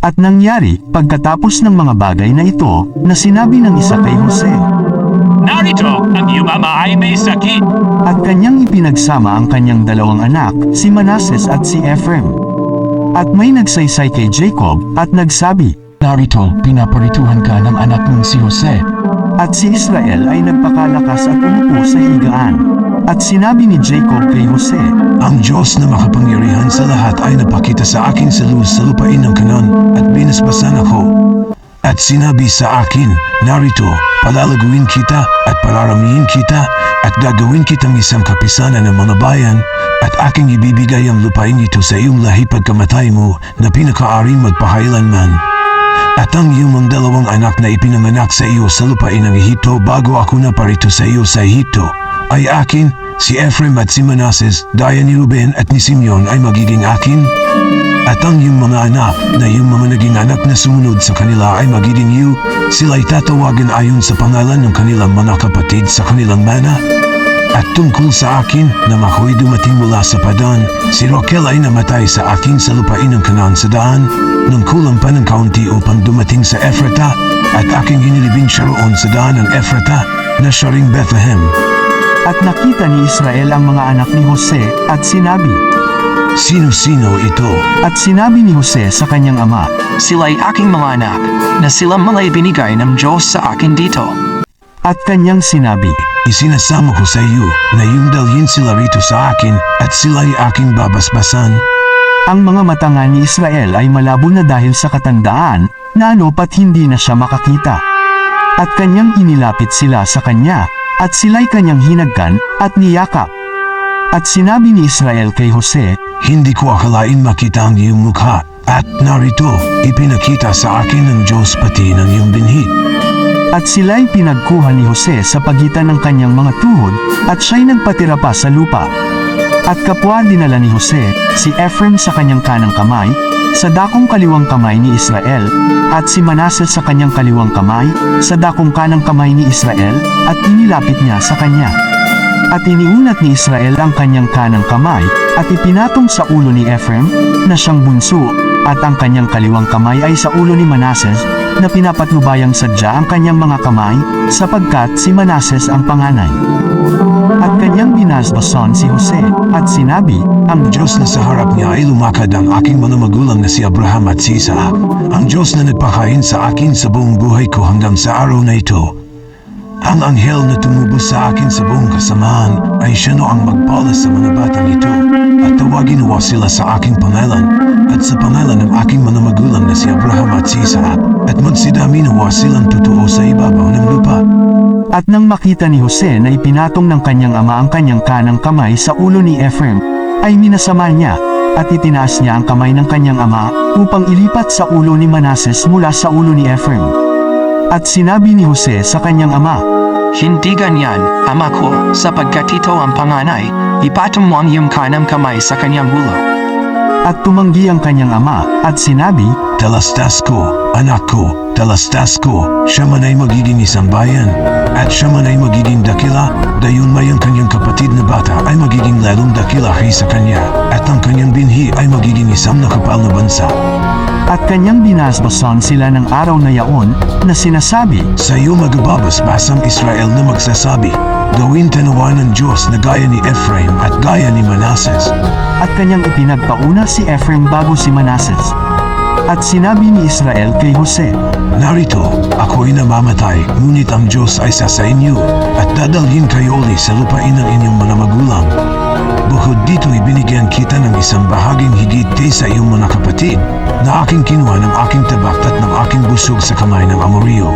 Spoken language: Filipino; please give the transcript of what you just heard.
At nangyari, pagkatapos ng mga bagay na ito, na sinabi ng isa kay Jose, Narito, ang iyong ama ay may sakit. at kanyang ipinagsama ang kanyang dalawang anak, si Manases at si Ephraim. At may nagsaysay kay Jacob, at nagsabi, Narito, pinaparituhan ka ng anak mong si Jose. at si Israel ay nagpakalakas at umupo sa higaan. At sinabi ni Jacob kay Jose, Ang Diyos na makapangyarihan sa lahat ay napakita sa akin sa luz sa lupain ng Kanan at binasbasan ako. At sinabi sa akin, narito, palalaguin kita at pararamihin kita at gagawin kitang isang kapisanan ng mga bayan at aking ibibigay ang lupain ito sa iyong lahi pagkamatay mo na pinakaaring magpahailanman. At ang iyong mga dalawang anak na ipinanganak sa iyo sa lupain ng Ehipto bago ako naparito sa iyo sa Ehipto ay akin, si Ephraim at si Manases, gaya ni Ruben at ni Simeon ay magiging akin. At ang iyong mga anak na iyong mga naging anak na sumunod sa kanila ay magiging iyo, sila'y tatawagan ayon sa pangalan ng kanilang mga kapatid sa kanilang mana. At tungkol sa akin, nang ako'y dumating mula sa Padan, si Raquel ay namatay sa akin sa lupain ng Kanan sa daan, nang kulang pa ng kaunti upang dumating sa Ephrata, at aking inilibing siya roon sa daan ng Ephrata, na siya ring Bethlehem. at nakita ni Israel ang mga anak ni Jose, at sinabi, Sino-sino ito? at sinabi ni Jose sa kanyang ama, Sila'y aking mga anak, na silang mga ibinigay ng Diyos sa akin dito. at kanyang sinabi, Isinasama ko sa iyo na iyong dalhin sila rito sa akin at sila'y aking babasbasan. ang mga mata nga ni Israel ay malabo na dahil sa katandaan, na ano pat hindi na siya makakita. At kanyang inilapit sila sa kanya, at sila'y kanyang hinagkan, at niyakap. At sinabi ni Israel kay Jose, Hindi ko akalain makita ang iyong mukha, at narito, ipinakita sa akin ng Diyos pati ng iyong binhi. at sila'y pinagkuha ni Jose sa pagitan ng kanyang mga tuhod, at siya'y nagpatira pa sa lupa. At kapwa dinala ni Jose, si Ephraim sa kanyang kanang kamay, sa dakong kaliwang kamay ni Israel, at si Manases sa kanyang kaliwang kamay, sa dakong kanang kamay ni Israel, at inilapit niya sa kanya. At iniunat ni Israel ang kanyang kanang kamay, at ipinatong sa ulo ni Ephraim, na siyang bunso, at ang kanyang kaliwang kamay ay sa ulo ni Manases, na pinapatnubayang sadya ang kanyang mga kamay, sapagkat si Manases ang panganay. At kanyang binasbason si Jose, at sinabi, Ang Diyos na sa harap niya ay lumakad ang aking mga magulang na si Abraham at si Isaac. Ang Diyos na nagpakain sa akin sa buong buhay ko hanggang sa araw na ito. Ang anghel na tumubos sa akin sa buong kasamaan ay siya no ang magpalas sa mga batang ito. At tawagin nawa sila sa aking pangalan at sa pangalan ng aking mga magulang na si Abraham at si Isaac. At magsidami nawa silang totoo sa ibabaw ng lupa. at nang makita ni Jose na ipinatong ng kanyang ama ang kanyang kanang kamay sa ulo ni Ephraim, ay minasama niya, at itinaas niya ang kamay ng kanyang ama, upang ilipat sa ulo ni Manases mula sa ulo ni Ephraim. At sinabi ni Jose sa kanyang ama, Hindi ganyan, ama ko, sapagkat ito ang panganay, ipatong mo ang iyong kanang kamay sa kanyang ulo. at tumanggi ang kanyang ama, at sinabi, Talastas ko, anak ko, talastas ko, siya man ay magiging isang bayan, at siya man ay magiging dakila, gayon may ang kanyang kapatid na bata ay magiging lalong dakila kaysa kanya, at ang kanyang binhi ay magiging isang nakapal na bansa. at kanyang binasbason sila ng araw na yaon, na sinasabi, Sa iyo magababasbas ang Israel na magsasabi, gawin tanawa ng Diyos na gaya ni Ephraim at gaya ni Manases. at kanyang ipinagpauna si Ephraim bago si Manases. At sinabi ni Israel kay Jose, Narito, ako'y namamatay, ngunit ang Diyos ay sa inyo, at dadalhin kayo uli sa lupain ng inyong mga magulang. Bukod dito ibinigyan kita ng isang bahaging higit sa iyong mga kapatid, na aking kinuha ng aking tabak at ng aking busog sa kamay ng Amorio.